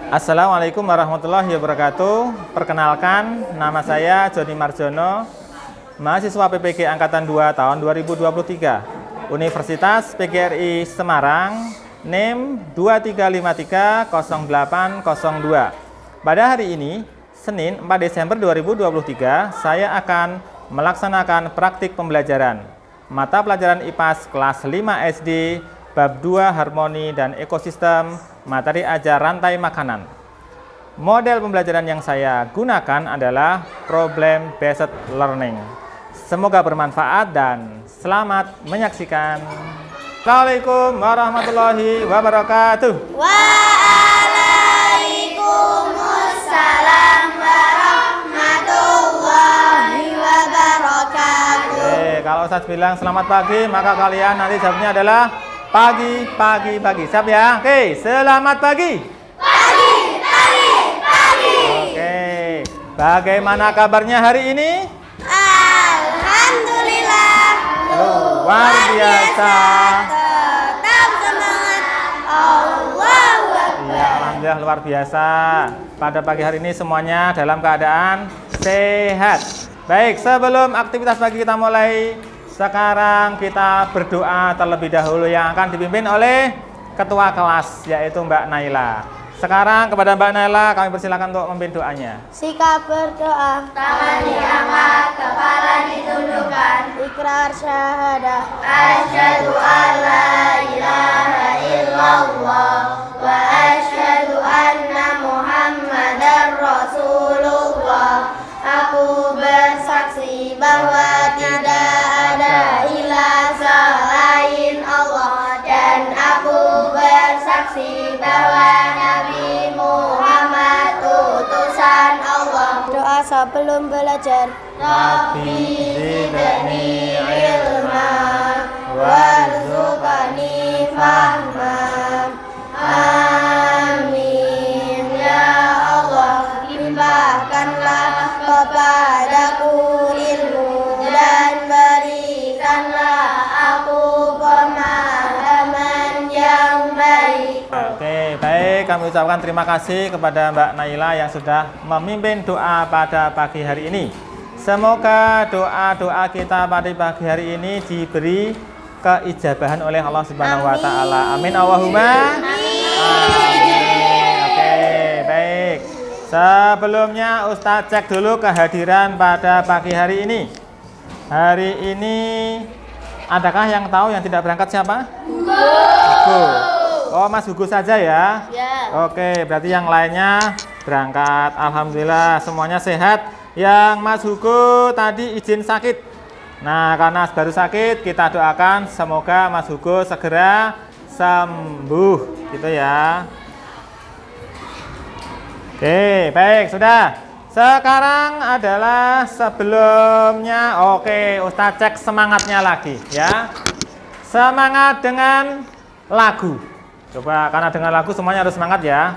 Assalamualaikum warahmatullahi wabarakatuh. Perkenalkan, nama saya Joni Marjono, mahasiswa PPG Angkatan 2 tahun 2023, Universitas PGRI Semarang, NIM 23530802. Pada hari ini, Senin 4 Desember 2023, saya akan melaksanakan praktik pembelajaran mata pelajaran IPAS kelas 5 SD, Bab 2 Harmoni dan Ekosistem, materi ajar rantai makanan. Model pembelajaran yang saya gunakan adalah Problem Based Learning. Semoga bermanfaat dan selamat menyaksikan. Assalamualaikum warahmatullahi wabarakatuh. Waalaikumsalam warahmatullahi wabarakatuh. Oke, kalau Ustaz bilang selamat pagi, maka kalian nanti jawabnya adalah pagi. Siap ya? Oke, selamat pagi. Pagi. Oke, bagaimana kabarnya hari ini? Alhamdulillah. Luar biasa. Tetap semangat. Allahu Akbar. Ya, alhamdulillah luar biasa. Pada pagi hari ini semuanya dalam keadaan sehat. Baik, sebelum aktivitas pagi kita mulai, sekarang kita berdoa terlebih dahulu yang akan dipimpin oleh ketua kelas, yaitu Mbak Naila. Sekarang kepada Mbak Naila kami persilakan untuk memimpin doanya. Sikap berdoa. Tangan diangkat, kepala ditundukkan. Ikrar syahadah. Asyhadu an la ilaha illallah wa asyhadu anna Muhammadar Rasulullah. Aku bersaksi bahwa tidak ada ilah selain Allah, dan aku bersaksi bahwa Nabi Muhammad utusan Allah. Doa sebelum belajar. Rabbi zidni ilma warzuqni fahma. Amin ya Allah, limpahkanlah kepadaku ilmu dan berikanlah aku pemahaman yang baik. Oke, baik, kami ucapkan terima kasih kepada Mbak Naila yang sudah memimpin doa pada pagi hari ini. Semoga doa-doa kita pada pagi hari ini diberi keijabahan oleh Allah Subhanahu wa taala. Amin Allahumma. Amin. Oke, baik. Sebelumnya Ustadz cek dulu kehadiran pada pagi hari ini. Hari ini adakah yang tahu yang tidak berangkat siapa? Hugo. Oh, Mas Hugo saja ya? Ya. Oke, berarti yang lainnya berangkat. Alhamdulillah semuanya sehat. Yang Mas Hugo tadi izin sakit. Nah, karena baru sakit, kita doakan semoga Mas Hugo segera sembuh, gitu ya. Oke, baik, sudah. Sekarang adalah sebelumnya, oke, Ustadz cek semangatnya lagi ya. Semangat dengan lagu. Coba, karena dengan lagu semuanya harus semangat ya.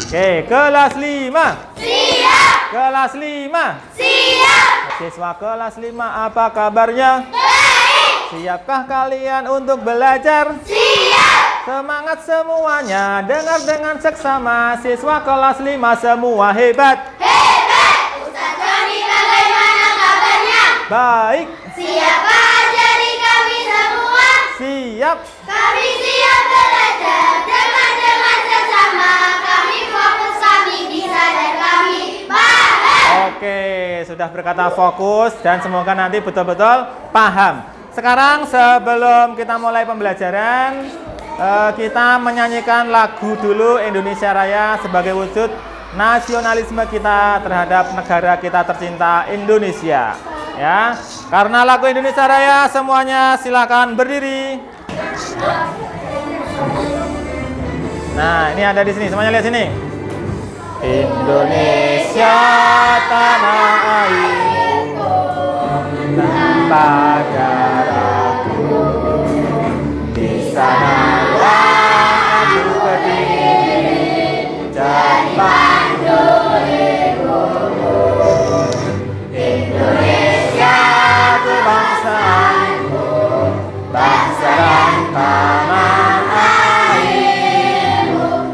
Oke, kelas 5. Siap. Kelas 5. Siap. Siswa kelas 5, apa kabarnya? Baik. Siapkah kalian untuk belajar? Siap. Semangat semuanya, dengar dengan seksama. Siswa kelas 5 semua hebat. Hebat. Ustaz Joni bagaimana kabarnya? Baik. Siapa ajari kami semua? Siap. Kami siap belajar dengan sesama. Kami fokus, kami bisa, dan kami paham. Oke, sudah berkata fokus dan semoga nanti betul-betul paham. Sekarang sebelum kita mulai pembelajaran, kita menyanyikan lagu dulu Indonesia Raya sebagai wujud nasionalisme kita terhadap negara kita tercinta Indonesia. Ya, karena lagu Indonesia Raya semuanya silakan berdiri. Nah, ini ada di sini, semuanya lihat sini. Indonesia tanah airku, tanpa darahku, di sanalah aku berdiri, jadi diriku. Indonesia ku bangsaku, bangsa dan tanah airku.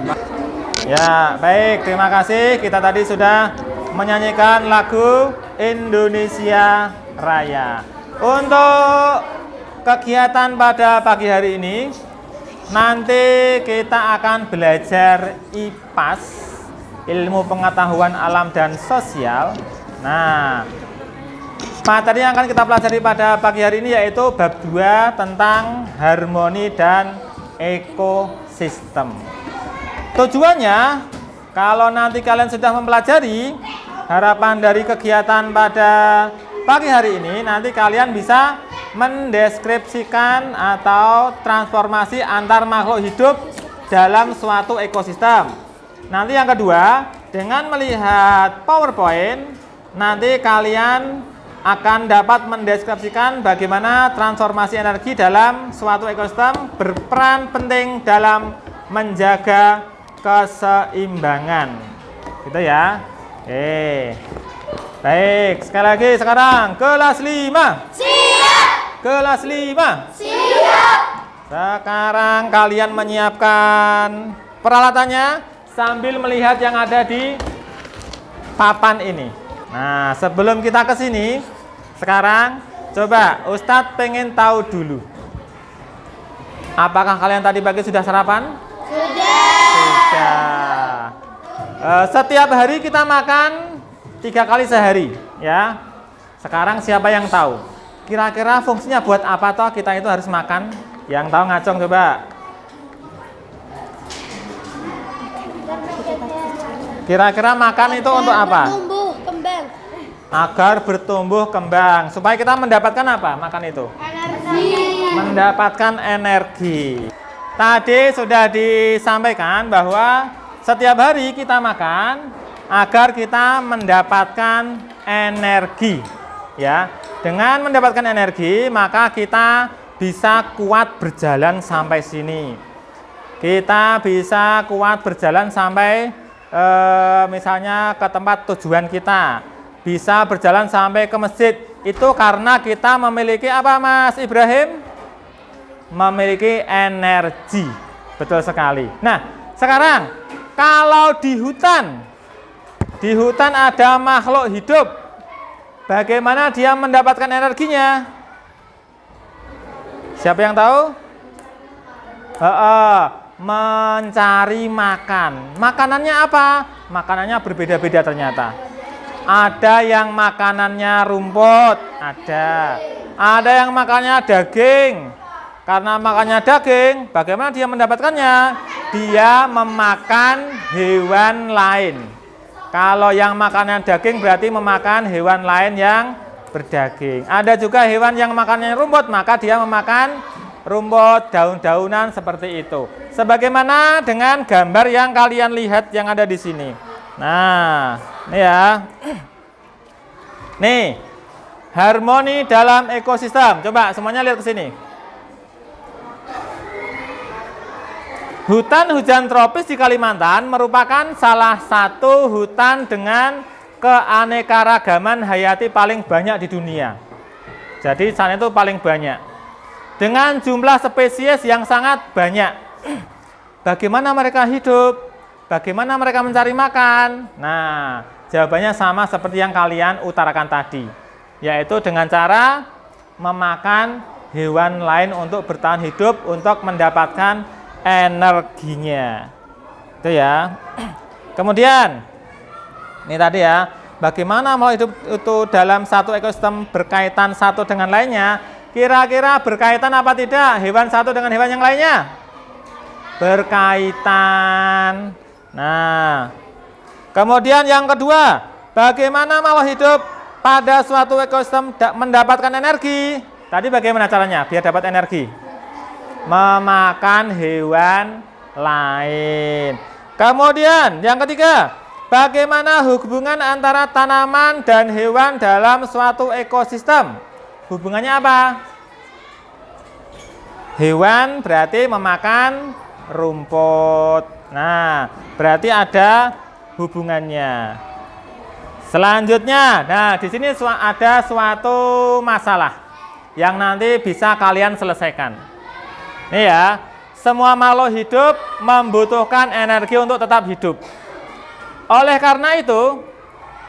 Ya, baik. Terima kasih. Kita tadi sudah menyanyikan lagu Indonesia Raya. Untuk kegiatan pada pagi hari ini, nanti kita akan belajar IPAS, ilmu pengetahuan alam dan sosial. Nah, materi yang akan kita pelajari pada pagi hari ini yaitu bab 2 tentang harmoni dan ekosistem. Tujuannya, kalau nanti kalian sudah mempelajari, harapan dari kegiatan pada pagi hari ini, nanti kalian bisa mendeskripsikan atau transformasi antar makhluk hidup dalam suatu ekosistem. Nanti yang kedua, dengan melihat PowerPoint, nanti kalian akan dapat mendeskripsikan bagaimana transformasi energi dalam suatu ekosistem berperan penting dalam menjaga keseimbangan. Gitu ya. Baik, sekali lagi sekarang kelas 5. Siap. Kelas 5. Siap. Sekarang kalian menyiapkan peralatannya sambil melihat yang ada di papan ini. Nah, sebelum kita ke sini, sekarang coba Ustadz pengen tahu dulu. Apakah kalian tadi pagi sudah sarapan? Sudah. Setiap hari kita makan 3 kali sehari, ya. Sekarang siapa yang tahu? Kira-kira fungsinya buat apa toh kita itu harus makan? Yang tahu ngacung coba. Kira-kira makan itu untuk apa? Tumbuh kembang. Agar bertumbuh kembang. Supaya kita mendapatkan apa? Makan itu. Energi. Mendapatkan energi. Tadi sudah disampaikan bahwa setiap hari kita makan agar kita mendapatkan energi. Ya, dengan mendapatkan energi, maka kita bisa kuat berjalan sampai sini. Kita bisa kuat berjalan sampai misalnya ke tempat tujuan kita. Bisa berjalan sampai ke masjid. Itu karena kita memiliki apa, Mas Ibrahim? Memiliki energi. Betul sekali. Nah, sekarang kalau di hutan ada makhluk hidup, bagaimana dia mendapatkan energinya? Siapa yang tahu? Mencari makan. Makanannya apa? Makanannya berbeda-beda ternyata. Ada yang makanannya rumput, ada yang makannya daging. Karena makannya daging, bagaimana dia mendapatkannya? Dia memakan hewan lain. Kalau yang makannya daging berarti memakan hewan lain yang berdaging. Ada juga hewan yang makannya rumput, maka dia memakan rumput, daun-daunan seperti itu. Sebagaimana dengan gambar yang kalian lihat yang ada di sini. Nah, ini ya. Nih, harmoni dalam ekosistem. Coba semuanya lihat ke sini. Hutan hujan tropis di Kalimantan merupakan salah satu hutan dengan keanekaragaman hayati paling banyak di dunia. Jadi sana itu paling banyak. Dengan jumlah spesies yang sangat banyak. Bagaimana mereka hidup? Bagaimana mereka mencari makan? Nah, jawabannya sama seperti yang kalian utarakan tadi. Yaitu dengan cara memakan hewan lain untuk bertahan hidup, untuk mendapatkan energinya. Itu ya. Kemudian ini tadi ya, bagaimana makhluk hidup itu dalam satu ekosistem berkaitan satu dengan lainnya? Kira-kira berkaitan apa tidak hewan satu dengan hewan yang lainnya? Berkaitan. Nah, kemudian yang kedua, bagaimana makhluk hidup pada suatu ekosistem mendapatkan energi? Tadi bagaimana caranya biar dapat energi? Memakan hewan lain. Kemudian yang ketiga, bagaimana hubungan antara tanaman dan hewan dalam suatu ekosistem? Hubungannya apa? Hewan berarti memakan rumput. Nah, berarti ada hubungannya. Selanjutnya, nah di sini ada suatu masalah yang nanti bisa kalian selesaikan. Nih ya, semua makhluk hidup membutuhkan energi untuk tetap hidup. Oleh karena itu,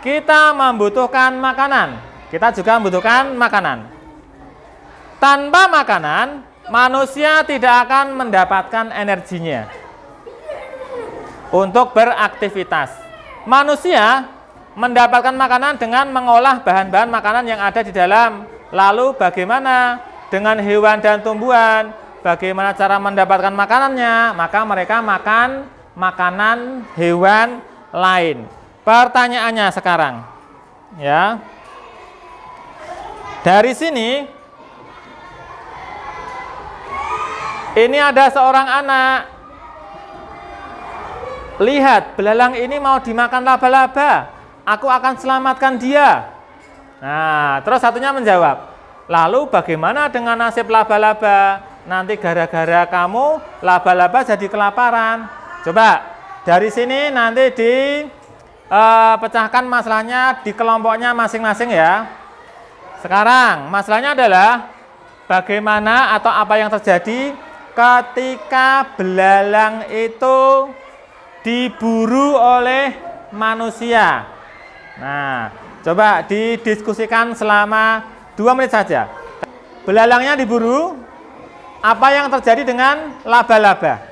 kita membutuhkan makanan. Kita juga membutuhkan makanan. Tanpa makanan, manusia tidak akan mendapatkan energinya untuk beraktivitas. Manusia mendapatkan makanan dengan mengolah bahan-bahan makanan yang ada di dalam. Lalu bagaimana dengan hewan dan tumbuhan? Bagaimana cara mendapatkan makanannya? Maka mereka makan makanan hewan lain. Pertanyaannya sekarang, ya. Dari sini ini ada seorang anak. Lihat, belalang ini mau dimakan laba-laba. Aku akan selamatkan dia. Nah, terus satunya menjawab, lalu bagaimana dengan nasib laba-laba? Nanti gara-gara kamu, laba-laba jadi kelaparan. Coba, dari sini nanti dipecahkan masalahnya di kelompoknya masing-masing ya. Sekarang, masalahnya adalah bagaimana atau apa yang terjadi ketika belalang itu diburu oleh manusia. Nah, coba didiskusikan selama 2 menit saja. Belalangnya diburu, apa yang terjadi dengan laba-laba?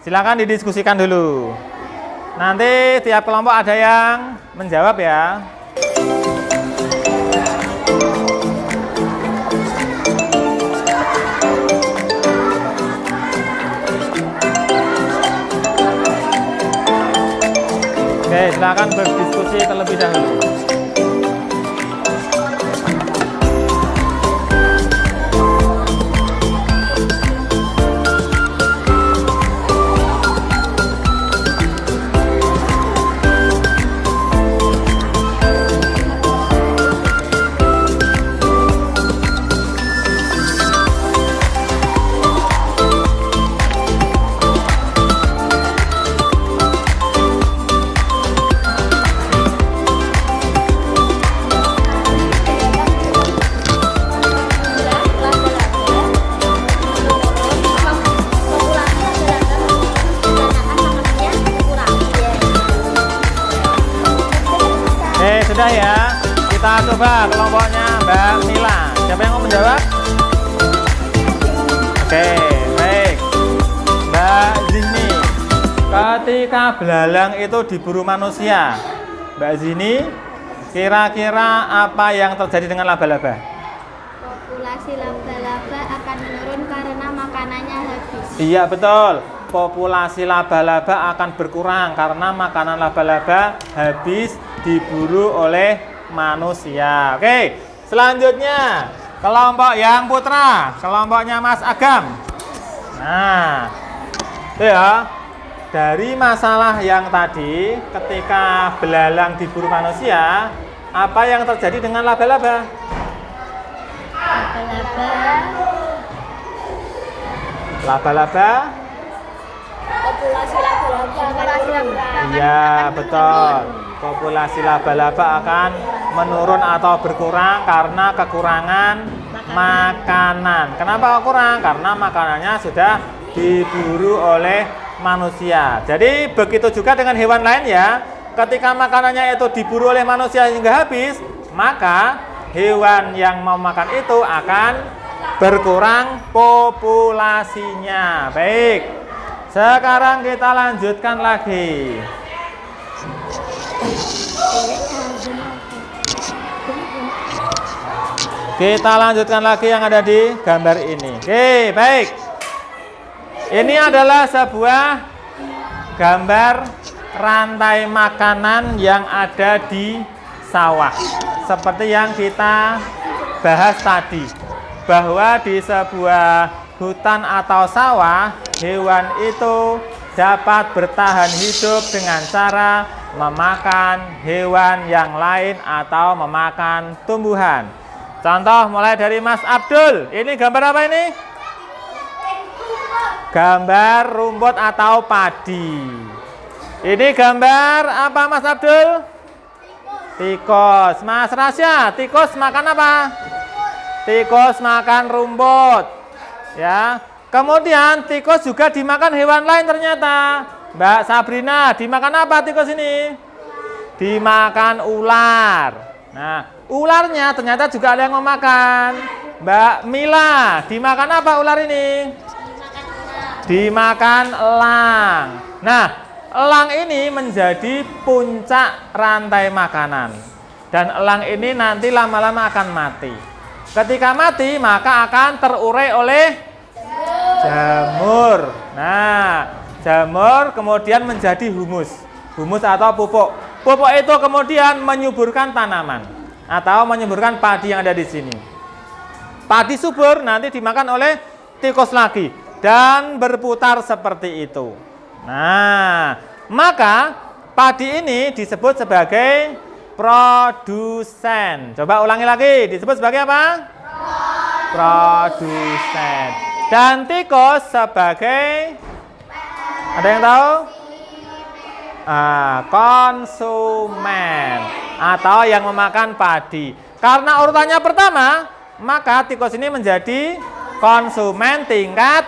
Silakan didiskusikan dulu. Nanti tiap kelompok ada yang menjawab ya. Oke, silakan berdiskusi terlebih dahulu. Sudah ya, kita coba kelompoknya Mbak Mila. Siapa yang mau menjawab? Oke, baik. Mbak Zini, ketika belalang itu diburu manusia, Mbak Zini, kira-kira apa yang terjadi dengan laba-laba? Populasi laba-laba akan menurun karena makanannya habis. Iya, betul. Populasi laba-laba akan berkurang karena makanan laba-laba habis diburu oleh manusia. Oke, selanjutnya kelompok yang putra, kelompoknya Mas Agam. Nah, itu ya, dari masalah yang tadi ketika belalang diburu manusia, apa yang terjadi dengan laba-laba? Laba-laba Populasi laba-laba akan menurun. iya, betul. Populasi laba-laba akan menurun atau berkurang karena kekurangan makanan. Kenapa kurang? Karena makanannya sudah diburu oleh manusia. Jadi begitu juga dengan hewan lain ya. Ketika makanannya itu diburu oleh manusia hingga habis, maka hewan yang mau makan itu akan berkurang populasinya. Baik, sekarang kita lanjutkan lagi. Kita lanjutkan lagi yang ada di gambar ini. Oke, baik. Ini adalah sebuah gambar rantai makanan yang ada di sawah. Seperti yang kita bahas tadi, bahwa di sebuah hutan atau sawah, hewan itu dapat bertahan hidup dengan cara memakan hewan yang lain atau memakan tumbuhan. Contoh mulai dari Mas Abdul. Ini gambar apa ini? Gambar rumput atau padi. Ini gambar apa Mas Abdul? Tikus. Mas Rasya, tikus makan apa? Tikus makan rumput. Ya. Kemudian tikus juga dimakan hewan lain ternyata. Mbak Sabrina, dimakan apa tikus ini? Dimakan ular. Nah, ularnya ternyata juga ada yang memakan. Mbak Mila, dimakan apa ular ini? Dimakan elang. Nah, elang ini menjadi puncak rantai makanan. Dan elang ini nanti lama-lama akan mati. Ketika mati, maka akan terurai oleh jamur. Nah, jamur kemudian menjadi humus. Humus atau pupuk. Pupuk itu kemudian menyuburkan tanaman atau menyuburkan padi yang ada di sini. Padi subur nanti dimakan oleh tikus lagi dan berputar seperti itu. Nah, maka padi ini disebut sebagai produsen. Coba ulangi lagi, disebut sebagai apa? Produsen. Dan tikus sebagai, ada yang tahu? Konsumen atau yang memakan padi. Karena urutannya pertama, maka tikus ini menjadi konsumen tingkat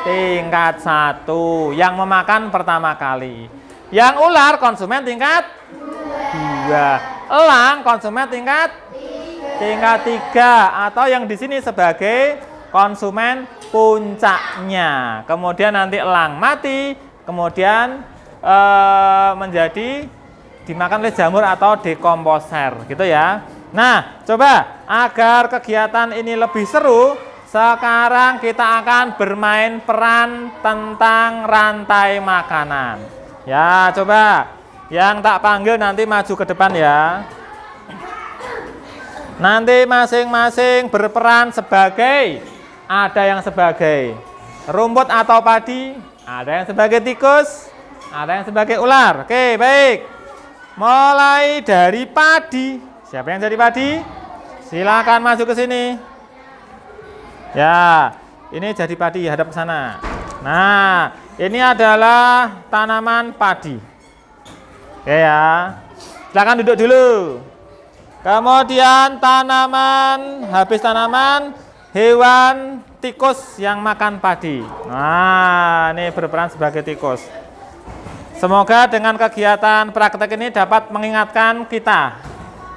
1 yang memakan pertama kali. Yang ular konsumen tingkat 2. Elang konsumen tingkat 3 atau yang di sini sebagai konsumen puncaknya. Kemudian nanti elang mati, kemudian menjadi dimakan oleh jamur atau dekomposer, gitu ya. Nah, coba agar kegiatan ini lebih seru, sekarang kita akan bermain peran tentang rantai makanan. Ya, coba yang tak panggil nanti maju ke depan ya. Nanti masing-masing berperan sebagai, ada yang sebagai rumput atau padi, ada yang sebagai tikus, ada yang sebagai ular. Oke, baik. Mulai dari padi. Siapa yang jadi padi? Silakan maju ke sini. Ya, ini jadi padi, hadap ke sana. Nah, ini adalah tanaman padi. Oke ya. Silakan duduk dulu. Kemudian tanaman, habis tanaman, hewan tikus yang makan padi. Nah, ini berperan sebagai tikus. Semoga dengan kegiatan praktek ini dapat mengingatkan kita,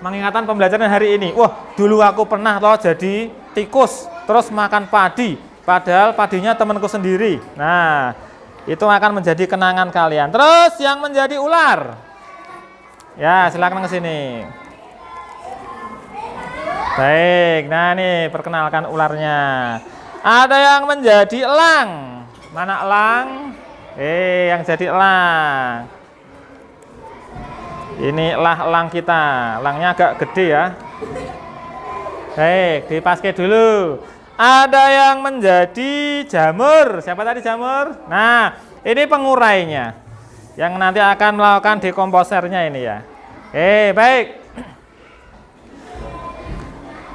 mengingatkan pembelajaran hari ini. Wah, dulu aku pernah loh jadi tikus, terus makan padi, padahal padinya temanku sendiri. Nah, itu akan menjadi kenangan kalian. Terus yang menjadi ular. Ya, silakan ke sini. Baik, nah nih perkenalkan ularnya. Ada yang menjadi elang. Mana elang? Yang jadi elang. Inilah elang kita. Elangnya agak gede ya. Baik, dipaske dulu. Ada yang menjadi jamur. Siapa tadi jamur? Nah, ini pengurainya. Yang nanti akan melakukan dekomposernya ini ya. Baik.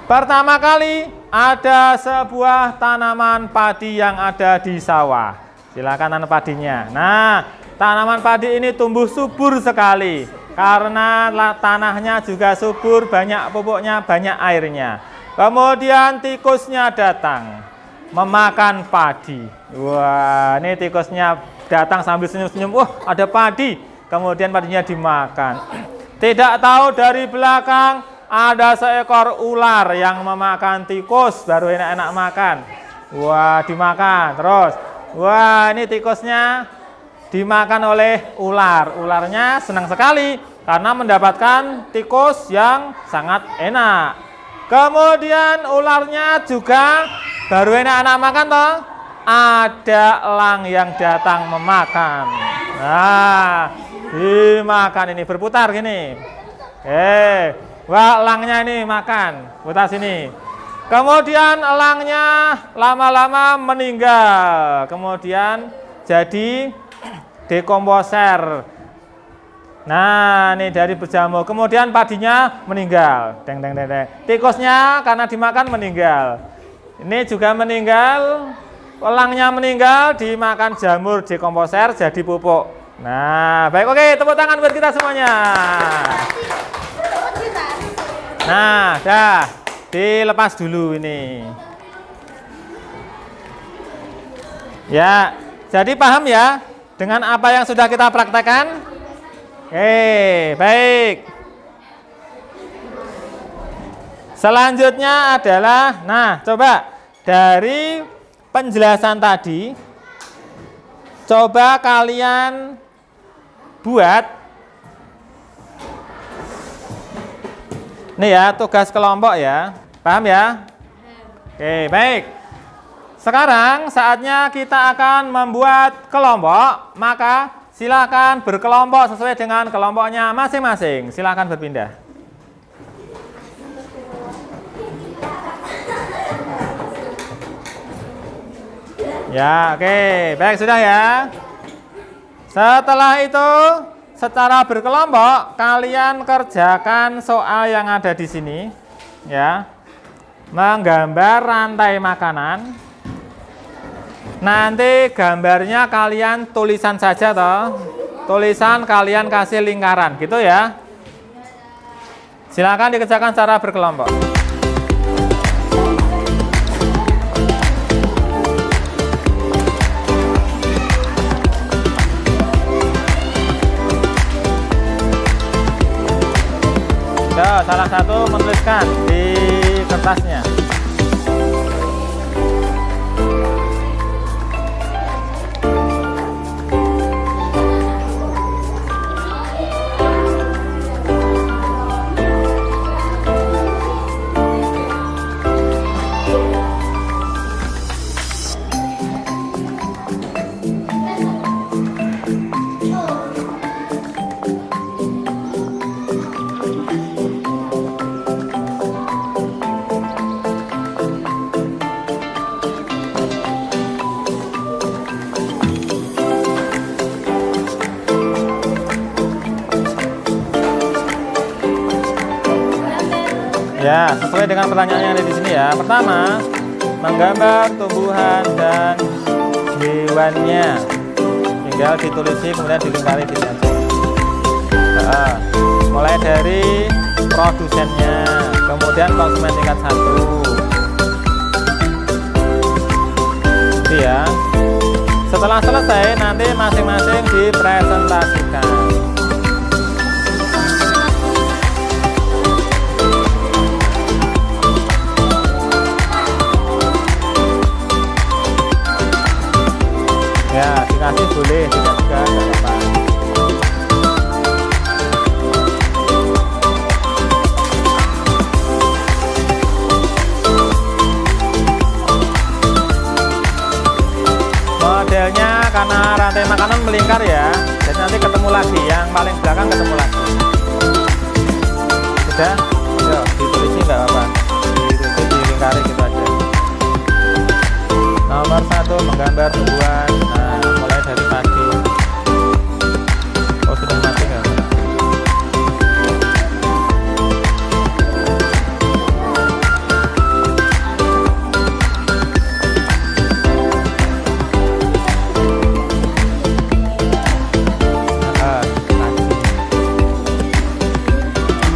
Pertama kali ada sebuah tanaman padi yang ada di sawah. Silakan tanam padinya. Nah, tanaman padi ini tumbuh subur sekali karena tanahnya juga subur, banyak pupuknya, banyak airnya. Kemudian tikusnya datang memakan padi. Wah, ini tikusnya datang sambil senyum-senyum. Wah, ada padi. Kemudian padinya dimakan. Tidak tahu dari belakang ada seekor ular yang memakan tikus, baru enak-enak makan. Wah, dimakan terus. Wah, ini tikusnya dimakan oleh ular. Ularnya senang sekali karena mendapatkan tikus yang sangat enak. Kemudian ularnya juga baru enak-enak makan toh, ada elang yang datang memakan. Nah, dimakan ini berputar gini. Wah, elangnya ini makan, putar sini. Kemudian elangnya lama-lama meninggal, kemudian jadi dekomposer. Nah, ini dari berjamur. Kemudian padinya meninggal. Deng, deng, deng, deng. Tikusnya karena dimakan meninggal. Ini juga meninggal. Elangnya meninggal, dimakan jamur dekomposer jadi pupuk. Nah, baik, oke, tepuk tangan buat kita semuanya. Nah, dah. Dilepas dulu ini. Ya, jadi paham ya dengan apa yang sudah kita praktekkan? Oke, baik. Selanjutnya adalah, nah coba dari penjelasan tadi, coba kalian buat, nih ya tugas kelompok ya, paham ya? Oke, baik. Sekarang saatnya kita akan membuat kelompok, maka silakan berkelompok sesuai dengan kelompoknya masing-masing. Silakan berpindah. Ya, oke, baik sudah ya. Setelah itu, secara berkelompok kalian kerjakan soal yang ada di sini, ya, menggambar rantai makanan. Nanti gambarnya kalian tulisan saja toh. Tulisan kalian kasih lingkaran gitu ya. Silakan dikerjakan secara berkelompok. Nah, salah satu menuliskan di kertasnya. Ya, sesuai dengan pertanyaan yang ada di sini ya. Pertama, menggambar tumbuhan dan hewannya. Tinggal ditulisi kemudian dilingkari di sini. Mulai dari produsennya, kemudian konsumen tingkat 1. Itu ya. Setelah selesai nanti masing-masing dipresentasikan. Ya, dikasih boleh, tidak juga nggak apa-apa. Modelnya karena rantai makanan melingkar ya, jadi nanti ketemu lagi, yang paling belakang ketemu lagi. Sudah? Yuk, ditulisi nggak apa-apa. Dilingkari gitu aja. Nomor 1, menggambar tumbuhan. Nah, mulai dari pagi. Oh, sudah mati nggak?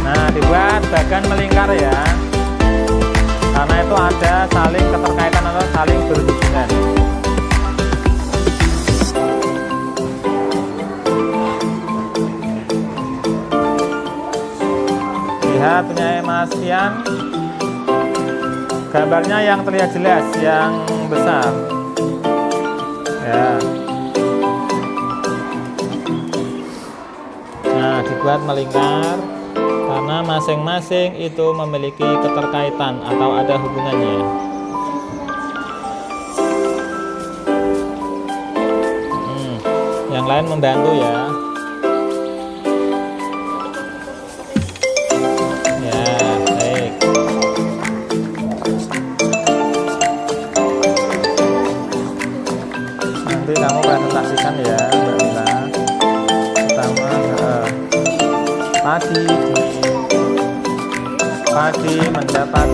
Nah, dibuat bagan melingkar ya. Karena itu ada saling keterkaitan atau saling berhubungan. Lihat punya Mas Ian. Gambarnya yang terlihat jelas, yang besar. Ya. Nah, dibuat melingkar. Karena masing-masing itu memiliki keterkaitan atau ada hubungannya. Yang lain membantu ya. Ya, baik. Nanti kamu presentasikan ya, Mbak Mila. Pertama, pagi mendapat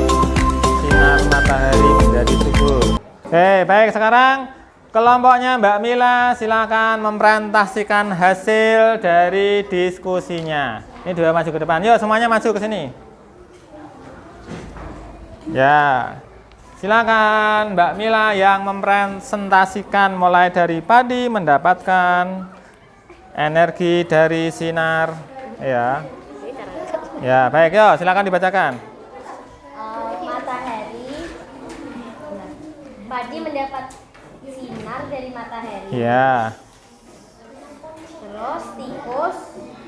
sinar matahari menjadi subur. Oke, baik, sekarang kelompoknya Mbak Mila silakan mempresentasikan hasil dari diskusinya. Ini dua maju ke depan. Yuk semuanya maju ke sini. Ya. Silakan Mbak Mila yang mempresentasikan mulai dari padi mendapatkan energi dari sinar. Ya. Ya, baik, yuk silakan dibacakan. Matahari. Padi mendapat sinar dari matahari. Ya. Terus tikus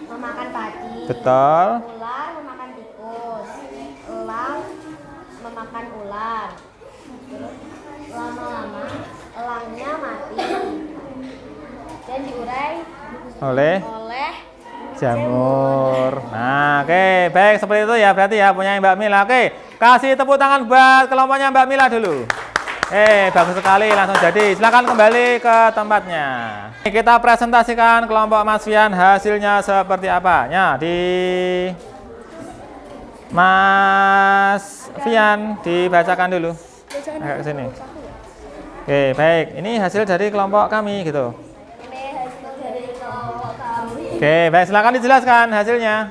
memakan padi. Betul. Ular memakan tikus. Elang memakan ular. Terus lama-lama elangnya mati dan diurai oleh jamur. Nah, oke, baik seperti itu ya berarti ya punya Mbak Mila. Oke, kasih tepuk tangan buat kelompoknya Mbak Mila dulu. Bagus sekali, langsung jadi. Silakan kembali ke tempatnya. Kita presentasikan kelompok Mas Fian hasilnya seperti apa. Ya, di Mas Fian dibacakan dulu. Agak ke sini. Oke, baik. Ini hasil dari kelompok kami gitu. Oke, baik, silakan dijelaskan hasilnya.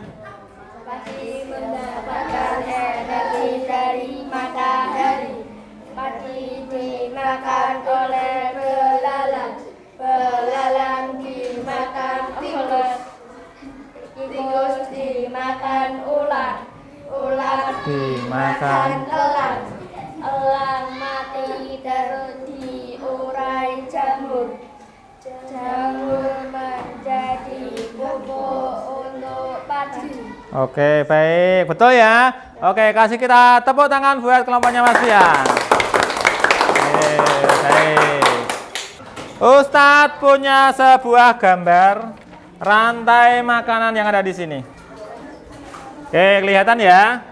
Padi mendapatkan energi dari matahari. Padi dimakan oleh belalang. Belalang dimakan oleh tikus, dimakan ular. Ular dimakan elang. Elang mati terus diurai jamur. Jamur menjadi pupuk untuk padi. Oke, baik. Betul ya? Oke, kasih kita tepuk tangan buat kelompoknya Mas Fian. Baik. Ustadz punya sebuah gambar rantai makanan yang ada di sini. Oke, kelihatan ya?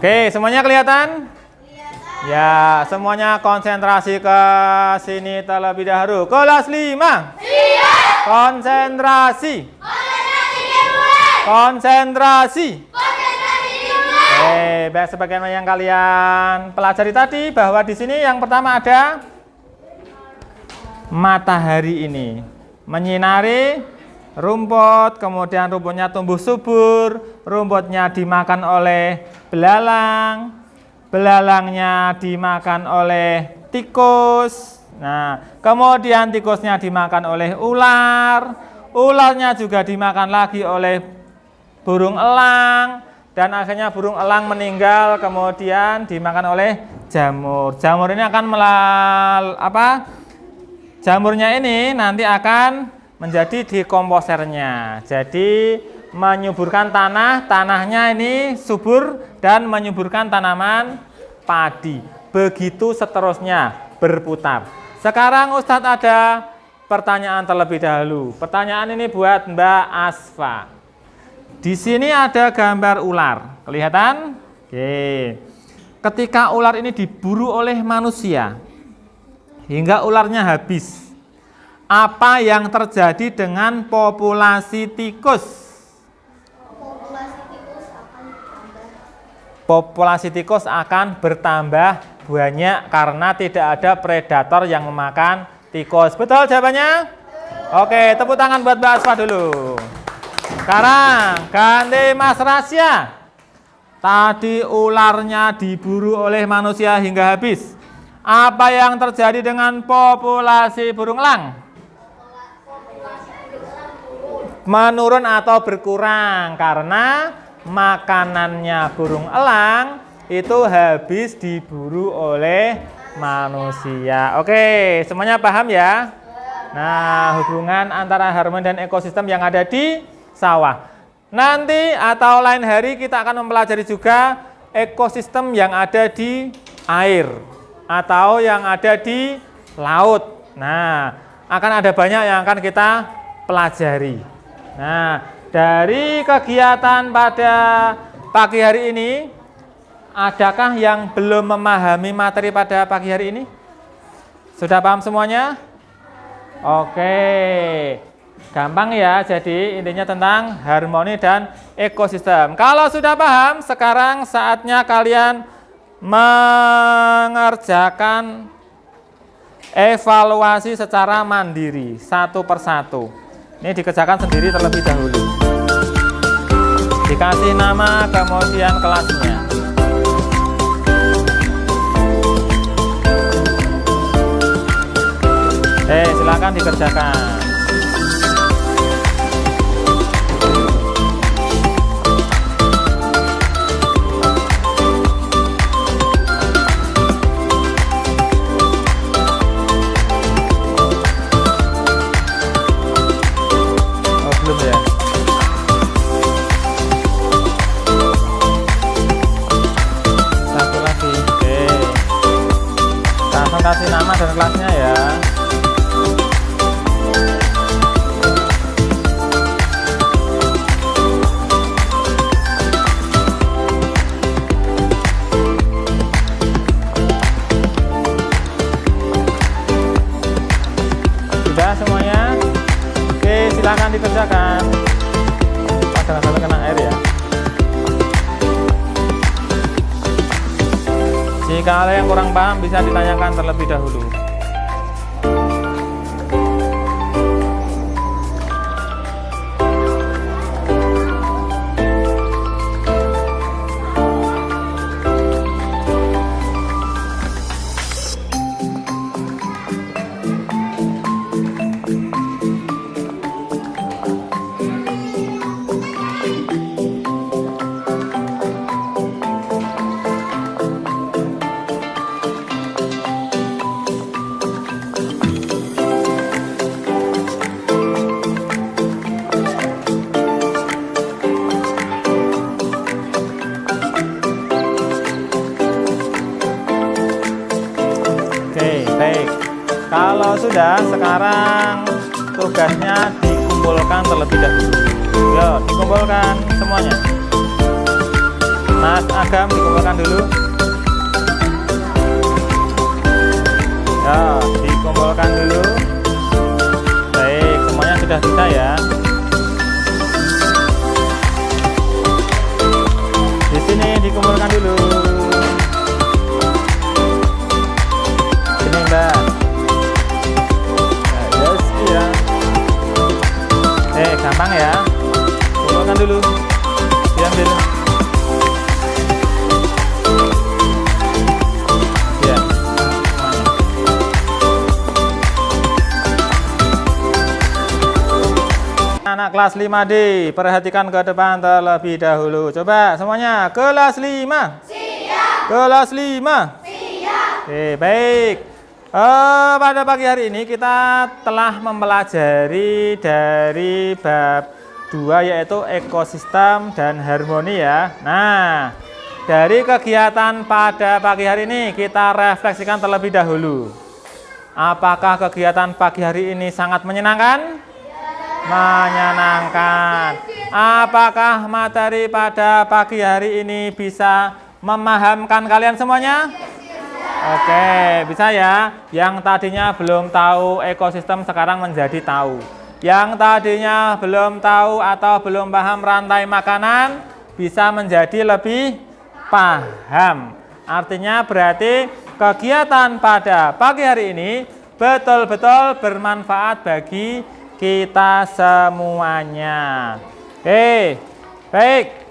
Oke, semuanya kelihatan? Ya, semuanya konsentrasi ke sini terlebih dahulu. Kelas 5. Siap. Konsentrasi. Konsentrasi. Baik, sebagaimana yang kalian pelajari tadi bahwa di sini yang pertama ada matahari ini menyinari rumput, kemudian rumputnya tumbuh subur, rumputnya dimakan oleh belalang, belalangnya dimakan oleh tikus. Nah, kemudian tikusnya dimakan oleh ular, ularnya juga dimakan lagi oleh burung elang, dan akhirnya burung elang meninggal, kemudian dimakan oleh jamur. Jamur ini akan jamurnya ini nanti akan menjadi dekomposernya. Jadi menyuburkan tanah, tanahnya ini subur dan menyuburkan tanaman padi. Begitu seterusnya berputar. Sekarang Ustadz ada pertanyaan terlebih dahulu. Pertanyaan ini buat Mbak Asfa. Di sini ada gambar ular, kelihatan? Oke. Ketika ular ini diburu oleh manusia hingga ularnya habis, apa yang terjadi dengan populasi tikus? Populasi tikus akan bertambah banyak karena tidak ada predator yang memakan tikus. Betul jawabannya? Oke, tepuk tangan buat Mbak Asfa dulu. Sekarang ganti Mas Rasya. Tadi ularnya diburu oleh manusia hingga habis. Apa yang terjadi dengan populasi burung elang? Menurun atau berkurang karena makanannya burung elang itu habis diburu oleh manusia. Oke, semuanya paham ya? Nah, hubungan antara harmoni dan ekosistem yang ada di sawah. Nanti atau lain hari kita akan mempelajari juga ekosistem yang ada di air atau yang ada di laut. Nah, akan ada banyak yang akan kita pelajari. Nah, dari kegiatan pada pagi hari ini, adakah yang belum memahami materi pada pagi hari ini? Sudah paham semuanya? Oke. Gampang ya, jadi intinya tentang harmoni dan ekosistem. Kalau sudah paham, sekarang saatnya kalian mengerjakan evaluasi secara mandiri, satu persatu. Ini dikerjakan sendiri terlebih dahulu. Dikasih nama kemudian kelasnya. Silakan dikerjakan. Oh, belum ya? Satu lagi. Oke. Langsung kasih nama dan kelasnya ya. Sudah semuanya? Oke, silakan dikerjakan. Jangan sampai kena air ya. Jika ada yang kurang paham bisa ditanyakan terlebih dahulu. Baik, kalau sudah, sekarang tugasnya dikumpulkan terlebih dahulu. Yo, dikumpulkan semuanya. Mas Agam dikumpulkan dulu. Ya, dikumpulkan dulu. Baik, semuanya sudah bisa ya. Di sini dikumpulkan dulu. Mbak. Yes, iya. Gampang ya. Kumpulkan dulu. Diambil. Ya. Anak kelas 5D, perhatikan ke depan terlebih dahulu. Coba semuanya, kelas 5. Siap. Kelas 5. Siap. Oke, baik. Pada pagi hari ini kita telah mempelajari dari bab 2 yaitu ekosistem dan harmoni ya. Nah, dari kegiatan pada pagi hari ini kita refleksikan terlebih dahulu. Apakah kegiatan pagi hari ini sangat menyenangkan? Menyenangkan. Apakah materi pada pagi hari ini bisa memahamkan kalian semuanya? Oke, bisa ya. Yang tadinya belum tahu ekosistem sekarang menjadi tahu. Yang tadinya belum tahu atau belum paham rantai makanan bisa menjadi lebih paham. Artinya berarti kegiatan pada pagi hari ini betul-betul bermanfaat bagi kita semuanya. Oke, baik.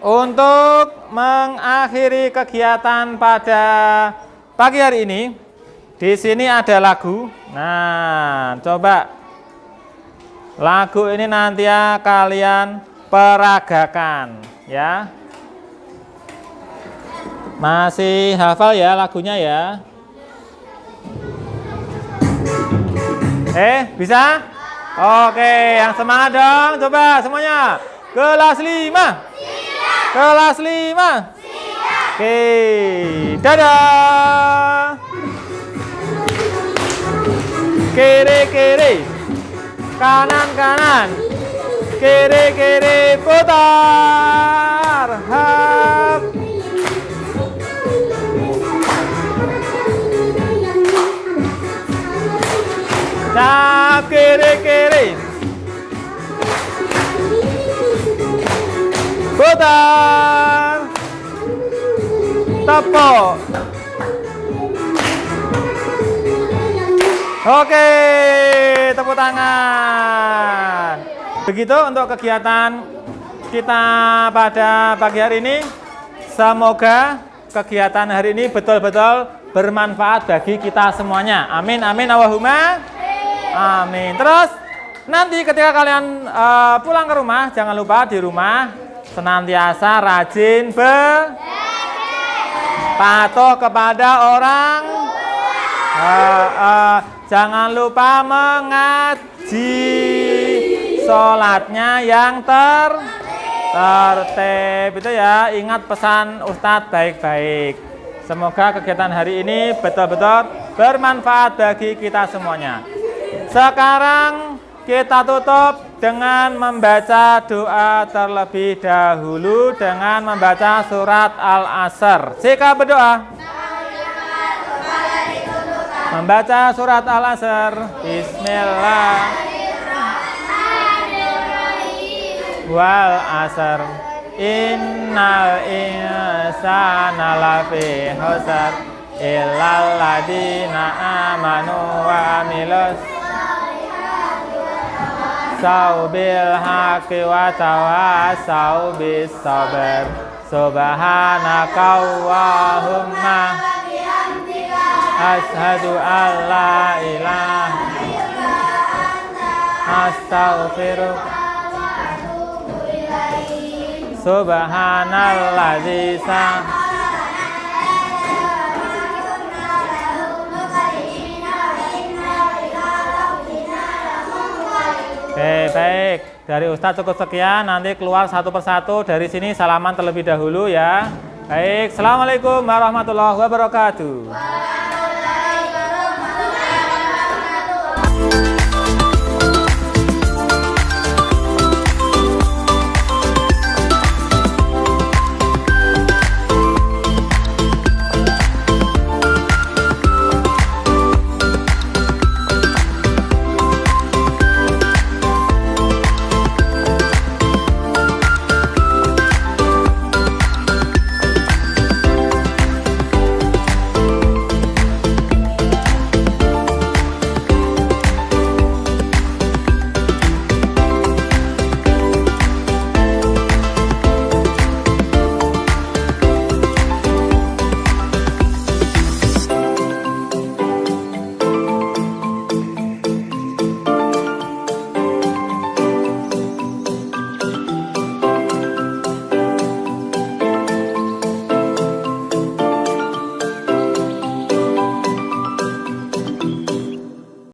Untuk mengakhiri kegiatan pada pagi hari ini, di sini ada lagu. Nah, coba lagu ini nanti ya kalian peragakan ya. Masih hafal ya lagunya ya? Bisa? Oke, yang semangat dong. Coba semuanya. Kelas 5. Kelas 5. Siap. Oke, dadah. Kiri-kiri, kanan-kanan, kiri-kiri, putar. Hap. Cap, kiri-kiri. Putar. Tepuk. Oke, tepuk tangan. Begitu untuk kegiatan kita pada pagi hari ini. Semoga kegiatan hari ini betul-betul bermanfaat bagi kita semuanya. Amin, amin, Allahumma. Amin. Terus nanti ketika kalian pulang ke rumah, jangan lupa di rumah senantiasa rajin patuh kepada orang. Jangan lupa mengaji, sholatnya yang tertib itu ya. Ingat pesan Ustadz baik-baik. Semoga kegiatan hari ini betul-betul bermanfaat bagi kita semuanya. Sekarang kita tutup dengan membaca doa terlebih dahulu dengan membaca surat Al-Asr. Siapa berdoa? Membaca surat Al-Asr. Bismillahirrahmanirrahim. Wal asr. Innal insana lafi khusr illal ladzina amanu wa amilus saubil haqqi wa tawasau bis sabr. Subhanaka Allahumma asyhadu an la ilaha illa anta astaghfiruka subhanalladzi Oke, baik. Dari Ustadz cukup sekian, nanti keluar satu persatu. Dari sini salaman terlebih dahulu ya. Baik, Assalamualaikum warahmatullahi wabarakatuh.